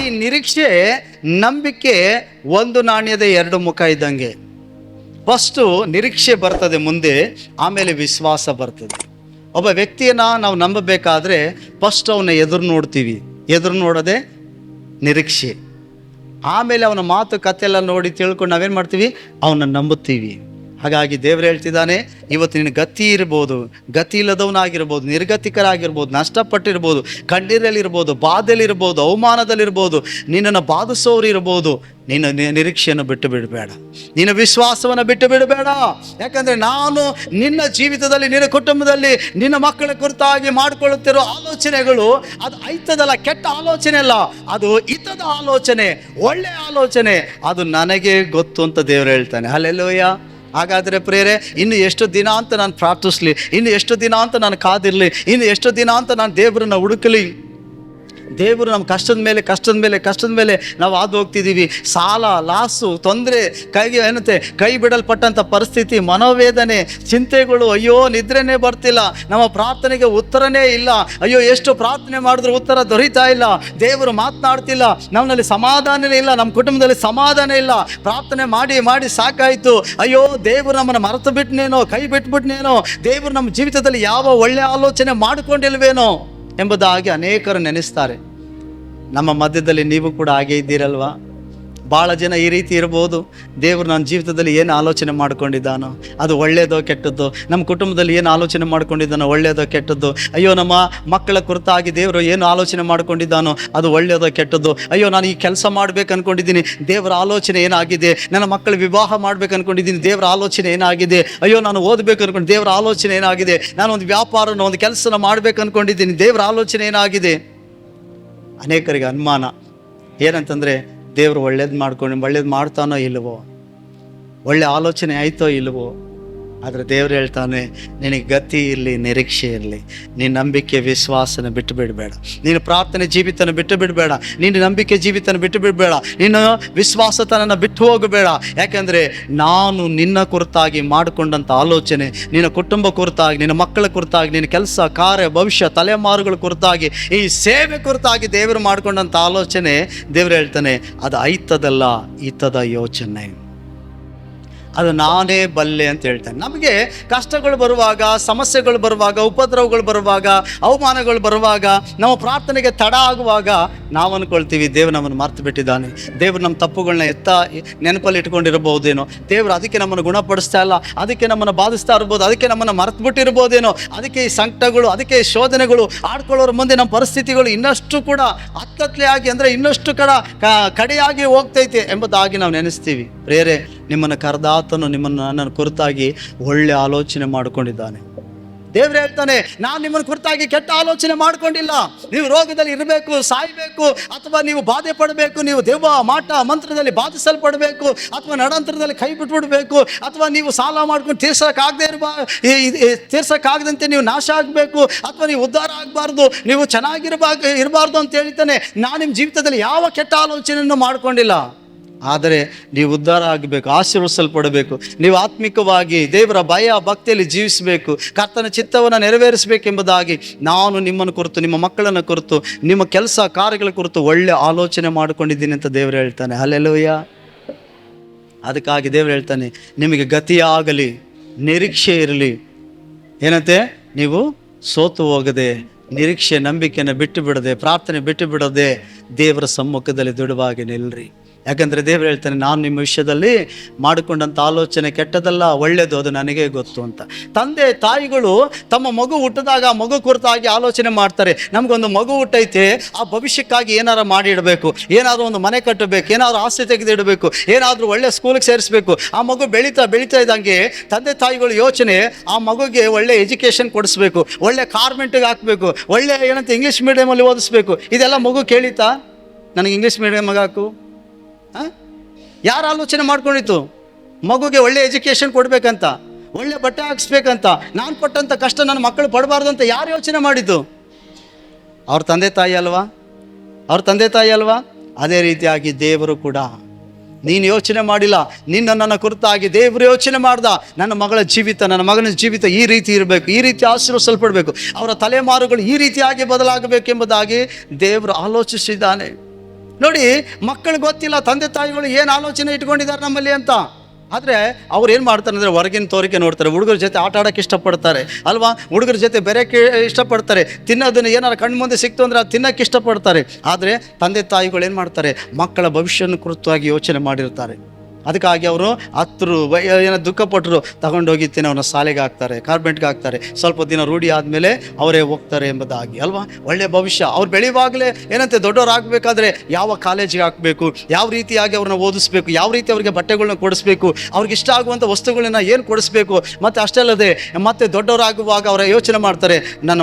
ಈ ನಿರೀಕ್ಷೆ, ನಂಬಿಕೆ ಒಂದು ನಾಣ್ಯದ ಎರಡು ಮುಖ ಇದ್ದಂಗೆ. ಫಸ್ಟು ನಿರೀಕ್ಷೆ ಬರ್ತದೆ ಮುಂದೆ, ಆಮೇಲೆ ವಿಶ್ವಾಸ ಬರ್ತದೆ. ಒಬ್ಬ ವ್ಯಕ್ತಿಯನ್ನು ನಾವು ನಂಬಬೇಕಾದ್ರೆ ಫಸ್ಟ್ ಅವನ ಎದುರು ನೋಡ್ತೀವಿ, ಎದುರು ನೋಡೋದೆ ನಿರೀಕ್ಷೆ. ಆಮೇಲೆ ಅವನ ಮಾತು ಕಥೆಲ್ಲ ನೋಡಿ ತಿಳ್ಕೊಂಡು ನಾವೇನು ಮಾಡ್ತೀವಿ, ಅವನ್ನ ನಂಬುತ್ತೀವಿ. ಹಾಗಾಗಿ ದೇವರು ಹೇಳ್ತಿದ್ದಾನೆ, ಇವತ್ತು ನಿನ್ನ ಗತಿ ಇರ್ಬೋದು, ಗತಿ ಇಲ್ಲದವನಾಗಿರ್ಬೋದು, ನಿರ್ಗತಿಕರಾಗಿರ್ಬೋದು, ನಷ್ಟಪಟ್ಟಿರ್ಬೋದು, ಕಣ್ಣೀರಲ್ಲಿರ್ಬೋದು, ಬಾಧೆಯಲ್ಲಿರ್ಬೋದು, ಅವಮಾನದಲ್ಲಿರ್ಬೋದು, ನಿನ್ನನ್ನು ಬಾಧಿಸೋರು ಇರ್ಬೋದು. ನಿನ್ನ ನಿರೀಕ್ಷೆಯನ್ನು ಬಿಟ್ಟು ಬಿಡಬೇಡ, ನಿನ್ನ ವಿಶ್ವಾಸವನ್ನು ಬಿಟ್ಟು ಬಿಡಬೇಡ. ಯಾಕಂದರೆ ನಾನು ನಿನ್ನ ಜೀವಿತದಲ್ಲಿ, ನಿನ್ನ ಕುಟುಂಬದಲ್ಲಿ, ನಿನ್ನ ಮಕ್ಕಳ ಕುರಿತಾಗಿ ಮಾಡಿಕೊಳ್ಳುತ್ತಿರೋ ಆಲೋಚನೆಗಳು ಅದು ಐತದಲ್ಲ, ಕೆಟ್ಟ ಆಲೋಚನೆ ಅಲ್ಲ, ಅದು ಹಿತದ ಆಲೋಚನೆ, ಒಳ್ಳೆಯ ಆಲೋಚನೆ. ಅದು ನನಗೆ ಗೊತ್ತು ಅಂತ ದೇವರು ಹೇಳ್ತಾನೆ. ಹಲ್ಲೆಲೂಯಾ. ಹಾಗಾದರೆ ಪ್ರಿಯರೇ, ಇನ್ನು ಎಷ್ಟು ದಿನ ಅಂತ ನಾನು ಪ್ರಾರ್ಥಿಸ್ಲಿ, ಇನ್ನು ಎಷ್ಟು ದಿನ ಅಂತ ನಾನು ಕಾದಿರಲಿ, ಇನ್ನು ಎಷ್ಟು ದಿನ ಅಂತ ನಾನು ದೇವರನ್ನ ಹುಡುಕಲಿ? ದೇವರು ನಮ್ಮ ಕಷ್ಟದ ಮೇಲೆ ನಾವು ಹಾದು ಹೋಗ್ತಿದ್ದೀವಿ. ಸಾಲ, ಲಾಸು, ತೊಂದರೆ, ಕೈ ಬಿಡಲ್ಪಟ್ಟಂಥ ಪರಿಸ್ಥಿತಿ, ಮನೋವೇದನೆ, ಚಿಂತೆಗಳು. ಅಯ್ಯೋ ನಿದ್ರೆನೇ ಬರ್ತಿಲ್ಲ, ನಮ್ಮ ಪ್ರಾರ್ಥನೆಗೆ ಉತ್ತರನೇ ಇಲ್ಲ. ಅಯ್ಯೋ ಎಷ್ಟು ಪ್ರಾರ್ಥನೆ ಮಾಡಿದ್ರು ಉತ್ತರ ದೊರೀತಾ ಇಲ್ಲ, ದೇವರು ಮಾತನಾಡ್ತಿಲ್ಲ, ನಮ್ಮಲ್ಲಿ ಸಮಾಧಾನನೇ ಇಲ್ಲ, ನಮ್ಮ ಕುಟುಂಬದಲ್ಲಿ ಸಮಾಧಾನ ಇಲ್ಲ. ಪ್ರಾರ್ಥನೆ ಮಾಡಿ ಸಾಕಾಯಿತು. ಅಯ್ಯೋ ದೇವರು ನಮ್ಮನ್ನು ಮರೆತು ಬಿಟ್ನೇನೋ, ಕೈ ಬಿಟ್ಬಿಟ್ನೇನೋ, ದೇವರು ನಮ್ಮ ಜೀವಿತದಲ್ಲಿ ಯಾವ ಒಳ್ಳೆಯ ಆಲೋಚನೆ ಮಾಡಿಕೊಂಡಿಲ್ವೇನೋ ಎಂಬುದಾಗಿ ಅನೇಕರು ನೆನೆಸ್ತಾರೆ. ನಮ್ಮ ಮಧ್ಯದಲ್ಲಿ ನೀವು ಕೂಡ ಹಾಗೆ ಇದ್ದೀರಲ್ವಾ? ಭಾಳ ಜನ ಈ ರೀತಿ ಇರ್ಬೋದು. ದೇವರು ನನ್ನ ಜೀವಿತದಲ್ಲಿ ಏನು ಆಲೋಚನೆ ಮಾಡ್ಕೊಂಡಿದ್ದಾನೋ ಅದು ಒಳ್ಳೆಯದೋ ಕೆಟ್ಟದ್ದು, ನಮ್ಮ ಕುಟುಂಬದಲ್ಲಿ ಏನು ಆಲೋಚನೆ ಮಾಡ್ಕೊಂಡಿದ್ದಾನೋ ಒಳ್ಳೆಯದೋ ಕೆಟ್ಟದ್ದು, ಅಯ್ಯೋ ನಮ್ಮ ಮಕ್ಕಳ ಕುರಿತಾಗಿ ದೇವರು ಏನು ಆಲೋಚನೆ ಮಾಡ್ಕೊಂಡಿದ್ದಾನೋ ಅದು ಒಳ್ಳೆಯದೋ ಕೆಟ್ಟದ್ದು, ಅಯ್ಯೋ ನಾನು ಈ ಕೆಲಸ ಮಾಡ್ಬೇಕು ಅಂದ್ಕೊಂಡಿದ್ದೀನಿ, ದೇವರ ಆಲೋಚನೆ ಏನಾಗಿದೆ, ನನ್ನ ಮಕ್ಕಳ ವಿವಾಹ ಮಾಡ್ಬೇಕು ಅಂದ್ಕೊಂಡಿದ್ದೀನಿ, ದೇವರ ಆಲೋಚನೆ ಏನಾಗಿದೆ, ಅಯ್ಯೋ ನಾನು ಓದಬೇಕು ಅಂದ್ಕೊಂಡು ದೇವರ ಆಲೋಚನೆ ಏನಾಗಿದೆ, ನಾನು ಒಂದು ವ್ಯಾಪಾರನ ಒಂದು ಕೆಲಸನ ಮಾಡ್ಬೇಕು ಅಂದ್ಕೊಂಡಿದ್ದೀನಿ, ದೇವರ ಆಲೋಚನೆ ಏನಾಗಿದೆ. ಅನೇಕರಿಗೆ ಅನುಮಾನ ಏನಂತಂದರೆ, ದೇವರು ಒಳ್ಳೇದು ಮಾಡ್ತಾನೋ ಇಲ್ವೋ, ಒಳ್ಳೆ ಆಲೋಚನೆ ಆಯಿತೋ ಇಲ್ವೋ. ಆದರೆ ದೇವರು ಹೇಳ್ತಾನೆ, ನಿನಗೆ ಗತಿ ಇರಲಿ, ನಿರೀಕ್ಷೆ ಇರಲಿ, ನಿನ್ನ ನಂಬಿಕೆ ವಿಶ್ವಾಸನ ಬಿಟ್ಟು ಬಿಡಬೇಡ, ನೀನು ಪ್ರಾರ್ಥನೆ ಜೀವಿತನ ಬಿಟ್ಟು ಬಿಡಬೇಡ, ನಿನ್ನ ನಂಬಿಕೆ ಜೀವಿತನ ಬಿಟ್ಟು ಬಿಡಬೇಡ, ನಿನ್ನ ವಿಶ್ವಾಸತನನ್ನು ಬಿಟ್ಟು ಹೋಗಬೇಡ. ಯಾಕೆಂದರೆ ನಾನು ನಿನ್ನ ಕುರಿತಾಗಿ ಮಾಡಿಕೊಂಡಂಥ ಆಲೋಚನೆ, ನಿನ್ನ ಕುಟುಂಬ ಕುರಿತಾಗಿ, ನಿನ್ನ ಮಕ್ಕಳ ಕುರಿತಾಗಿ, ನಿನ್ನ ಕೆಲಸ ಕಾರ್ಯ ಭವಿಷ್ಯ ತಲೆಮಾರುಗಳ ಕುರಿತಾಗಿ, ಈ ಸೇವೆ ಕುರಿತಾಗಿ ದೇವರು ಮಾಡಿಕೊಂಡಂಥ ಆಲೋಚನೆ, ದೇವರು ಹೇಳ್ತಾನೆ ಅದು ಐತದಲ್ಲ, ಹಿತದ ಯೋಚನೆ, ಅದು ನಾನೇ ಬಲ್ಲೆ ಅಂತ ಹೇಳ್ತಾನೆ. ನಮಗೆ ಕಷ್ಟಗಳು ಬರುವಾಗ, ಸಮಸ್ಯೆಗಳು ಬರುವಾಗ, ಉಪದ್ರವಗಳು ಬರುವಾಗ, ಅವಮಾನಗಳು ಬರುವಾಗ, ನಮ್ಮ ಪ್ರಾರ್ಥನೆಗೆ ತಡ ಆಗುವಾಗ ನಾವು ಅಂದ್ಕೊಳ್ತೀವಿ ದೇವರು ನಮ್ಮನ್ನು ಮರ್ತು ಬಿಟ್ಟಿದ್ದಾನೆ, ದೇವರು ನಮ್ಮ ತಪ್ಪುಗಳನ್ನ ನೆನಪಲ್ಲಿ ಇಟ್ಕೊಂಡಿರ್ಬೋದೇನೋ, ದೇವರು ಅದಕ್ಕೆ ನಮ್ಮನ್ನು ಗುಣಪಡಿಸ್ತಾ ಇಲ್ಲ, ಅದಕ್ಕೆ ನಮ್ಮನ್ನು ಬಾಧಿಸ್ತಾ ಇರ್ಬೋದು, ಅದಕ್ಕೆ ನಮ್ಮನ್ನು ಮರ್ತು ಬಿಟ್ಟಿರ್ಬೋದೇನೋ, ಅದಕ್ಕೆ ಈ ಸಂಕಟಗಳು, ಅದಕ್ಕೆ ಈ ಶೋಧನೆಗಳು ಆಡ್ಕೊಳ್ಳೋರ ಮುಂದೆ ನಮ್ಮ ಪರಿಸ್ಥಿತಿಗಳು ಇನ್ನಷ್ಟು ಕೂಡ ಹತ್ತತ್ಲೆ ಆಗಿ, ಅಂದರೆ ಇನ್ನಷ್ಟು ಕಡೆಯಾಗಿ ಹೋಗ್ತೈತೆ ಎಂಬುದಾಗಿ ನಾವು ನೆನೆಸ್ತೀವಿ. ಪ್ರೇರೆ, ನಿಮ್ಮನ್ನು ಕರೆದಾತನು ನನ್ನನ್ನು ಕುರಿತಾಗಿ ಒಳ್ಳೆ ಆಲೋಚನೆ ಮಾಡಿಕೊಂಡಿದ್ದಾನೆ. ದೇವ್ರು ಹೇಳ್ತಾನೆ, ನಾನು ನಿಮ್ಮನ್ನು ಕುರಿತಾಗಿ ಕೆಟ್ಟ ಆಲೋಚನೆ ಮಾಡ್ಕೊಂಡಿಲ್ಲ. ನೀವು ರೋಗದಲ್ಲಿ ಇರಬೇಕು, ಸಾಯಬೇಕು, ಅಥವಾ ನೀವು ಬಾಧೆ ಪಡಬೇಕು, ನೀವು ದೆವ್ವ ಮಾಟ ಮಂತ್ರದಲ್ಲಿ ಬಾಧಿಸಲ್ಪಡಬೇಕು, ಅಥವಾ ನಡಂತರದಲ್ಲಿ ಕೈ ಬಿಟ್ಬಿಡ್ಬೇಕು, ಅಥವಾ ನೀವು ಸಾಲ ಮಾಡ್ಕೊಂಡು ತೀರ್ಸೋಕ್ಕಾಗದಂತೆ ನೀವು ನಾಶ ಆಗಬೇಕು, ಅಥವಾ ನೀವು ಉದ್ಧಾರ ಆಗಬಾರ್ದು, ನೀವು ಇರಬಾರ್ದು ಅಂತ ಹೇಳ್ತಾನೆ. ನಾನು ನಿಮ್ಮ ಜೀವಿತದಲ್ಲಿ ಯಾವ ಕೆಟ್ಟ ಆಲೋಚನೆಯನ್ನು ಮಾಡ್ಕೊಂಡಿಲ್ಲ. ಆದರೆ ನೀವು ಉದ್ಧಾರ ಆಗಬೇಕು, ಆಶೀರ್ವದಿಸಲ್ಪಡಬೇಕು, ನೀವು ಆತ್ಮಿಕವಾಗಿ ದೇವರ ಭಯ ಭಕ್ತಿಯಲ್ಲಿ ಜೀವಿಸಬೇಕು, ಕರ್ತನ ಚಿತ್ತವನ್ನು ನೆರವೇರಿಸಬೇಕೆಂಬುದಾಗಿ ನಾನು ನಿಮ್ಮನ್ನು ಕುರಿತು, ನಿಮ್ಮ ಮಕ್ಕಳನ್ನು ಕುರಿತು, ನಿಮ್ಮ ಕೆಲಸ ಕಾರ್ಯಗಳ ಕುರಿತು ಒಳ್ಳೆ ಆಲೋಚನೆ ಮಾಡಿಕೊಂಡಿದ್ದೀನಿ ಅಂತ ದೇವರು ಹೇಳ್ತಾನೆ. ಹಲ್ಲೆಲೂಯಾ. ಅದಕ್ಕಾಗಿ ದೇವರು ಹೇಳ್ತಾನೆ, ನಿಮಗೆ ಗತಿಯಾಗಲಿ, ನಿರೀಕ್ಷೆ ಇರಲಿ. ಏನಂತೆ? ನೀವು ಸೋತು ಹೋಗದೆ, ನಿರೀಕ್ಷೆ ನಂಬಿಕೆಯನ್ನು ಬಿಟ್ಟು ಬಿಡದೆ, ಪ್ರಾರ್ಥನೆ ಬಿಟ್ಟು ಬಿಡದೆ ದೇವರ ಸಮ್ಮುಖದಲ್ಲಿ ದೃಢವಾಗಿ ನಿಲ್ರಿ. ಯಾಕಂದರೆ ದೇವರು ಹೇಳ್ತಾನೆ, ನಾನು ನಿಮ್ಮ ವಿಷಯದಲ್ಲಿ ಮಾಡಿಕೊಂಡಂಥ ಆಲೋಚನೆ ಕೆಟ್ಟದಲ್ಲ, ಒಳ್ಳೆಯದು, ಅದು ನನಗೆ ಗೊತ್ತು ಅಂತ. ತಂದೆ ತಾಯಿಗಳು ತಮ್ಮ ಮಗು ಹುಟ್ಟಿದಾಗ ಆ ಮಗು ಕುರಿತಾಗಿ ಆಲೋಚನೆ ಮಾಡ್ತಾರೆ. ನಮಗೊಂದು ಮಗು ಹುಟ್ಟೈತೆ, ಆ ಭವಿಷ್ಯಕ್ಕಾಗಿ ಏನಾರು ಮಾಡಿಡಬೇಕು, ಏನಾದರೂ ಒಂದು ಮನೆ ಕಟ್ಟಬೇಕು, ಏನಾದರೂ ಆಸ್ತಿ ತೆಗೆದಿಡಬೇಕು, ಏನಾದರೂ ಒಳ್ಳೆ ಸ್ಕೂಲಿಗೆ ಸೇರಿಸಬೇಕು. ಆ ಮಗು ಬೆಳೀತಾ ಇದ್ದಂಗೆ ತಂದೆ ತಾಯಿಗಳು ಯೋಚನೆ, ಆ ಮಗುಗೆ ಒಳ್ಳೆ ಎಜುಕೇಷನ್ ಕೊಡಿಸ್ಬೇಕು, ಒಳ್ಳೆ ಕಾರ್ಮೆಂಟಿಗೆ ಹಾಕಬೇಕು, ಒಳ್ಳೆ ಇಂಗ್ಲೀಷ್ ಮೀಡಿಯಮಲ್ಲಿ ಓದಿಸ್ಬೇಕು. ಇದೆಲ್ಲ ಮಗು ಕೇಳಿತಾ, ನನಗೆ ಇಂಗ್ಲೀಷ್ ಮೀಡಿಯಮ್ಗೆ ಹಾಕು? ಯಾರು ಆಲೋಚನೆ ಮಾಡ್ಕೊಂಡಿತ್ತು? ಮಗುಗೆ ಒಳ್ಳೆ ಎಜುಕೇಷನ್ ಕೊಡಬೇಕಂತ, ಒಳ್ಳೆ ಬಟ್ಟೆ ಹಾಕ್ಸ್ಬೇಕಂತ, ನಾನು ಪಟ್ಟಂಥ ಕಷ್ಟ ನನ್ನ ಮಕ್ಕಳು ಪಡಬಾರ್ದು ಅಂತ ಯಾರು ಯೋಚನೆ ಮಾಡಿದ್ದು? ಅವ್ರ ತಂದೆ ತಾಯಿ ಅಲ್ವಾ? ಅದೇ ರೀತಿಯಾಗಿ ದೇವರು ಕೂಡ, ನೀನು ಯೋಚನೆ ಮಾಡಿಲ್ಲ, ನನ್ನ ಕುರಿತಾಗಿ ದೇವರು ಯೋಚನೆ ಮಾಡ್ದ, ನನ್ನ ಮಗಳ ಜೀವಿತ, ನನ್ನ ಮಗನ ಜೀವಿತ ಈ ರೀತಿ ಇರಬೇಕು, ಈ ರೀತಿ ಆಶೀರ್ವದಿಸಲ್ಪಡಬೇಕು, ಅವರ ತಲೆಮಾರುಗಳು ಈ ರೀತಿಯಾಗಿ ಬದಲಾಗಬೇಕೆಂಬುದಾಗಿ ದೇವರು ಆಲೋಚಿಸಿದ್ದಾನೆ. ನೋಡಿ, ಮಕ್ಕಳಿಗೆ ಗೊತ್ತಿಲ್ಲ ತಂದೆ ತಾಯಿಗಳು ಏನು ಆಲೋಚನೆ ಇಟ್ಕೊಂಡಿದ್ದಾರೆ ನಮ್ಮಲ್ಲಿ ಅಂತ. ಆದರೆ ಅವ್ರು ಏನು ಮಾಡ್ತಾರೆ ಅಂದರೆ ಹೊರಗಿನ ತೋರಿಕೆ ನೋಡ್ತಾರೆ, ಹುಡುಗರ ಜೊತೆ ಆಟ ಆಡೋಕ್ಕೆ ಇಷ್ಟಪಡ್ತಾರೆ ಅಲ್ವಾ, ಹುಡುಗರ ಜೊತೆ ಬೆರೆಯೋಕ್ಕೆ ಇಷ್ಟಪಡ್ತಾರೆ, ತಿನ್ನೋದನ್ನು ಏನಾರು ಕಣ್ಣು ಮುಂದೆ ಸಿಕ್ತು ಅಂದರೆ ಅದು ತಿನ್ನೋಕ್ಕೆ ಇಷ್ಟಪಡ್ತಾರೆ. ಆದರೆ ತಂದೆ ತಾಯಿಗಳು ಏನು ಮಾಡ್ತಾರೆ, ಮಕ್ಕಳ ಭವಿಷ್ಯನ ಕುರಿತಾಗಿ ಯೋಚನೆ ಮಾಡಿರ್ತಾರೆ. ಅದಕ್ಕಾಗಿ ಅವರು ಏನೋ ದುಃಖಪಟ್ಟರು ತಗೊಂಡೋಗಿತ್ತೇನೆ ಅವ್ರನ್ನ ಶಾಲೆಗೆ ಹಾಕ್ತಾರೆ, ಕಾನ್ವೆಂಟ್ಗೆ ಹಾಕ್ತಾರೆ. ಸ್ವಲ್ಪ ದಿನ ರೂಢಿ ಆದಮೇಲೆ ಅವರೇ ಹೋಗ್ತಾರೆ ಎಂಬುದಾಗಿ ಅಲ್ವಾ. ಒಳ್ಳೆಯ ಭವಿಷ್ಯ ಅವ್ರು ಬೆಳೆಯುವಾಗಲೇ ಏನಂತೆ ದೊಡ್ಡವರಾಗಬೇಕಾದ್ರೆ ಯಾವ ಕಾಲೇಜಿಗೆ ಹಾಕಬೇಕು, ಯಾವ ರೀತಿಯಾಗಿ ಅವ್ರನ್ನ ಓದಿಸ್ಬೇಕು, ಯಾವ ರೀತಿ ಅವರಿಗೆ ಬಟ್ಟೆಗಳನ್ನ ಕೊಡಿಸ್ಬೇಕು, ಅವ್ರಿಗೆ ಇಷ್ಟ ಆಗುವಂಥ ವಸ್ತುಗಳನ್ನ ಏನು ಕೊಡಿಸ್ಬೇಕು. ಮತ್ತು ಅಷ್ಟೇ ಅಲ್ಲದೆ ಮತ್ತೆ ದೊಡ್ಡವರಾಗುವಾಗ ಅವರ ಯೋಚನೆ ಮಾಡ್ತಾರೆ, ನನ್ನ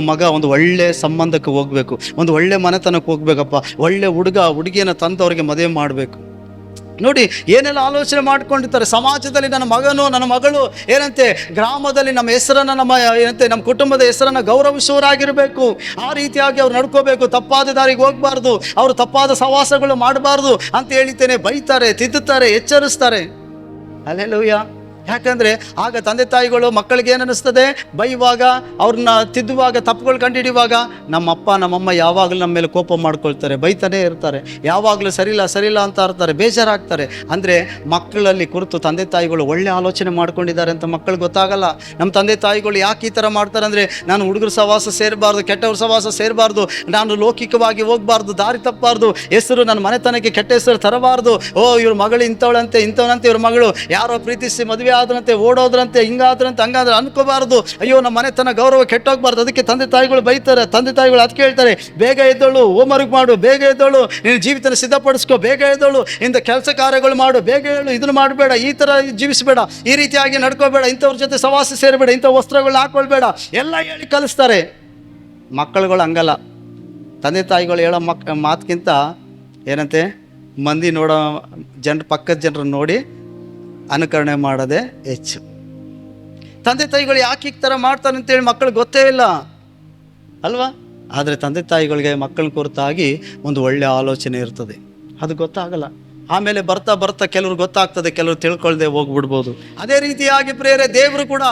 ಮಗ ಒಂದು ಒಳ್ಳೆ ಸಂಬಂಧಕ್ಕೆ ಹೋಗಬೇಕು, ಒಂದು ಒಳ್ಳೆ ಮನೆತನಕ್ಕೆ ಹೋಗ್ಬೇಕಪ್ಪ, ಒಳ್ಳೆ ಹುಡುಗಿಯನ್ನು ತಂದು ಅವರಿಗೆ ಮದುವೆ ಮಾಡಬೇಕು. ನೋಡಿ ಏನೆಲ್ಲ ಆಲೋಚನೆ ಮಾಡ್ಕೊಂಡಿರ್ತಾರೆ. ಸಮಾಜದಲ್ಲಿ ನನ್ನ ಮಗನು ನನ್ನ ಮಗಳು ಏನಂತೆ ಗ್ರಾಮದಲ್ಲಿ ನಮ್ಮ ಹೆಸರನ್ನು ನಮ್ಮ ಕುಟುಂಬದ ಹೆಸರನ್ನು ಗೌರವಿಸುವವರಾಗಿರಬೇಕು. ಆ ರೀತಿಯಾಗಿ ಅವ್ರು ನಡ್ಕೋಬೇಕು, ತಪ್ಪಾದ ದಾರಿಗೆ ಹೋಗಬಾರ್ದು, ಅವರು ತಪ್ಪಾದ ಸಹವಾಸಗಳು ಮಾಡಬಾರ್ದು ಅಂತ ಹೇಳಿದ್ದೇನೆ. ಬೈತಾರೆ, ತಿದ್ದುತ್ತಾರೆ, ಎಚ್ಚರಿಸ್ತಾರೆ. ಹಲ್ಲೆಲೂಯಾ. ಯಾಕಂದರೆ ಆಗ ತಂದೆ ತಾಯಿಗಳು ಮಕ್ಕಳಿಗೆ ಏನು ಅನ್ನಿಸ್ತದೆ, ಬೈಯುವಾಗ ಅವ್ರನ್ನ ತಿದ್ದುವಾಗ ತಪ್ಪುಗಳು ಕಂಡುಹಿಡಿಯುವಾಗ ನಮ್ಮಪ್ಪ ನಮ್ಮಮ್ಮ ಯಾವಾಗಲೂ ನಮ್ಮ ಮೇಲೆ ಕೋಪ ಮಾಡ್ಕೊಳ್ತಾರೆ, ಬೈತಾನೇ ಇರ್ತಾರೆ, ಯಾವಾಗಲೂ ಸರಿಯಿಲ್ಲ ಅಂತ ಇರ್ತಾರೆ, ಬೇಜಾರಾಗ್ತಾರೆ. ಅಂದರೆ ಮಕ್ಕಳಲ್ಲಿ ಕುರಿತು ತಂದೆ ತಾಯಿಗಳು ಒಳ್ಳೆ ಆಲೋಚನೆ ಮಾಡ್ಕೊಂಡಿದ್ದಾರೆ ಅಂತ ಮಕ್ಕಳಿಗೆ ಗೊತ್ತಾಗಲ್ಲ. ನಮ್ಮ ತಂದೆ ತಾಯಿಗಳು ಯಾಕೆ ಈ ಥರ ಮಾಡ್ತಾರೆ ಅಂದರೆ, ನಾನು ಹುಡುಗರ ಸಹವಾಸ ಸೇರಬಾರ್ದು, ಕೆಟ್ಟವ್ರ ಸಹವಾಸ ಸೇರಬಾರ್ದು, ನಾನು ಲೌಕಿಕವಾಗಿ ಹೋಗಬಾರ್ದು, ದಾರಿ ತಪ್ಪಬಾರ್ದು, ಹೆಸರು ನನ್ನ ಮನೆತನಕ್ಕೆ ಕೆಟ್ಟ ಹೆಸರು ತರಬಾರ್ದು. ಇವ್ರ ಮಗಳು ಇಂಥವನಂತೆ ಇವ್ರ ಮಗಳು ಯಾರೋ ಪ್ರೀತಿಸಿ ಮದುವೆ ಆದ್ರಂತೆ, ಓಡೋದ್ರಂತೆ, ಹಿಂಗಾದ್ರಂತೆ, ಹಂಗಾದ್ರೆ ಅನ್ಕೋಬಾರ್ದು. ಅಯ್ಯೋ ನಮ್ಮ ಮನೆತನ ಗೌರವ ಕೆಟ್ಟೋಗ್ಬಾರ್ದು. ಅದಕ್ಕೆ ತಂದೆ ತಾಯಿಗಳು ಬೈತಾರೆ. ತಂದೆ ತಾಯಿಗಳು ಅದಕ್ಕೆ ಹೇಳ್ತಾರೆ, ಬೇಗ ಎದ್ದೋಳು, ಹೋಮ್ವರ್ಕ್ ಮಾಡು, ಬೇಗ ಎದ್ದೋಳು, ನಿನ್ನ ಜೀವಿತನ ಸಿದ್ಧಪಡಿಸ್ಕೊ, ಬೇಗ ಎದ್ದೋಳು, ಇಂಥ ಕೆಲಸ ಕಾರ್ಯಗಳು ಮಾಡು, ಬೇಗ ಹೇಳು, ಇದನ್ನು ಮಾಡಬೇಡ, ಈ ಥರ ಜೀವಿಸಬೇಡ, ಈ ರೀತಿಯಾಗಿ ನಡ್ಕೋಬೇಡ, ಇಂಥವ್ರ ಜೊತೆ ಸವಾಸ ಸೇರಬೇಡ, ಇಂಥ ವಸ್ತ್ರಗಳನ್ನ ಹಾಕೊಳ್ಬೇಡ, ಎಲ್ಲ ಹೇಳಿ ಕಲಿಸ್ತಾರೆ. ಮಕ್ಕಳುಗಳು ಹಂಗಲ್ಲ. ತಂದೆ ತಾಯಿಗಳು ಹೇಳೋ ಮಾತಕ್ಕಿಂತ ಏನಂತೆ ಮಂದಿ ನೋಡೋ ಪಕ್ಕದ ಜನರನ್ನು ನೋಡಿ ಅನುಕರಣೆ ಮಾಡೋದೇ ಹೆಚ್ಚು. ತಂದೆ ತಾಯಿಗಳು ಯಾಕೆ ಈ ಥರ ಮಾಡ್ತಾರೆ ಅಂತೇಳಿ ಮಕ್ಕಳಿಗೆ ಗೊತ್ತೇ ಇಲ್ಲ ಅಲ್ವಾ. ಆದರೆ ತಂದೆ ತಾಯಿಗಳಿಗೆ ಮಕ್ಕಳ ಕುರಿತಾಗಿ ಒಂದು ಒಳ್ಳೆಯ ಆಲೋಚನೆ ಇರ್ತದೆ, ಅದು ಗೊತ್ತಾಗಲ್ಲ. ಆಮೇಲೆ ಬರ್ತಾ ಕೆಲವ್ರು ಗೊತ್ತಾಗ್ತದೆ, ಕೆಲವರು ತಿಳ್ಕೊಳ್ದೆ ಹೋಗ್ಬಿಡ್ಬೋದು. ಅದೇ ರೀತಿಯಾಗಿ ಪ್ರೇರೆ ದೇವರು ಕೂಡ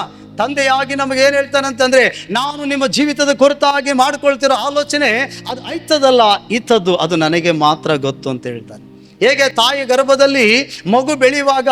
ತಂದೆಯಾಗಿ ನಮಗೆ ಏನು ಹೇಳ್ತಾನಂತಂದರೆ, ನಾನು ನಿಮ್ಮ ಜೀವಿತದ ಕುರಿತಾಗಿ ಮಾಡ್ಕೊಳ್ತಿರೋ ಆಲೋಚನೆ ಅದು ಐತದಲ್ಲ, ಇತ್ತದ್ದು ಅದು ನನಗೆ ಮಾತ್ರ ಗೊತ್ತು ಅಂತ ಹೇಳ್ತಾನೆ. ಹೇಗೆ ತಾಯಿ ಗರ್ಭದಲ್ಲಿ ಮಗು ಬೆಳೆಯುವಾಗ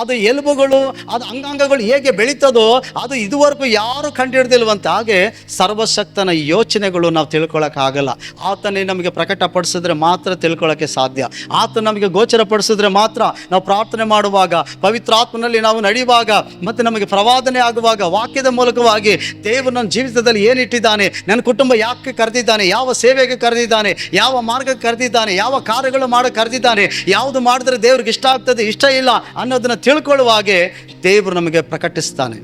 ಅದು ಎಲುಬುಗಳು, ಅದು ಅಂಗಾಂಗಗಳು ಹೇಗೆ ಬೆಳೀತದೋ ಅದು ಇದುವರೆಗೂ ಯಾರು ಕಂಡುಹಿಡ್ದಿಲ್ವಂತ, ಹಾಗೆ ಸರ್ವಶಕ್ತನ ಯೋಚನೆಗಳು ನಾವು ತಿಳ್ಕೊಳಕ್ಕಾಗಲ್ಲ. ಆತನೇ ನಮಗೆ ಪ್ರಕಟಪಡಿಸಿದ್ರೆ ಮಾತ್ರ ತಿಳ್ಕೊಳ್ಳೋಕ್ಕೆ ಸಾಧ್ಯ. ಆತ ನಮಗೆ ಗೋಚರಪಡಿಸಿದ್ರೆ ಮಾತ್ರ ನಾವು ಪ್ರಾರ್ಥನೆ ಮಾಡುವಾಗ, ಪವಿತ್ರಾತ್ಮನಲ್ಲಿ ನಾವು ನಡೆಯುವಾಗ, ಮತ್ತು ನಮಗೆ ಪ್ರವಾದನೆ ಆಗುವಾಗ, ವಾಕ್ಯದ ಮೂಲಕವಾಗಿ ದೇವರು ನನ್ನ ಜೀವಿತದಲ್ಲಿ ಏನಿಟ್ಟಿದ್ದಾನೆ, ನನ್ನ ಕುಟುಂಬ ಯಾಕೆ ಕರೆದಿದ್ದಾನೆ, ಯಾವ ಸೇವೆಗೆ ಕರೆದಿದ್ದಾನೆ, ಯಾವ ಮಾರ್ಗಕ್ಕೆ ಕರೆದಿದ್ದಾನೆ, ಯಾವ ಕಾರ್ಯಗಳು ಮಾಡಕ್ಕೆ ಕರೆದಿದ್ದಾನೆ, ಯಾವುದು ಮಾಡಿದ್ರೆ ದೇವ್ರಿಗೆ ಇಷ್ಟ ಆಗ್ತದೆ, ಇಷ್ಟ ಇಲ್ಲ ಅನ್ನೋದನ್ನು ತಿಳ್ಕೊಳ್ಳುವಾಗೆ ದೇವರು ನಮಗೆ ಪ್ರಕಟಿಸ್ತಾನೆ.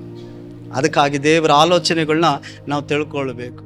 ಅದಕ್ಕಾಗಿ ದೇವರ ಆಲೋಚನೆಗಳನ್ನ ನಾವು ತಿಳ್ಕೊಳ್ಬೇಕು.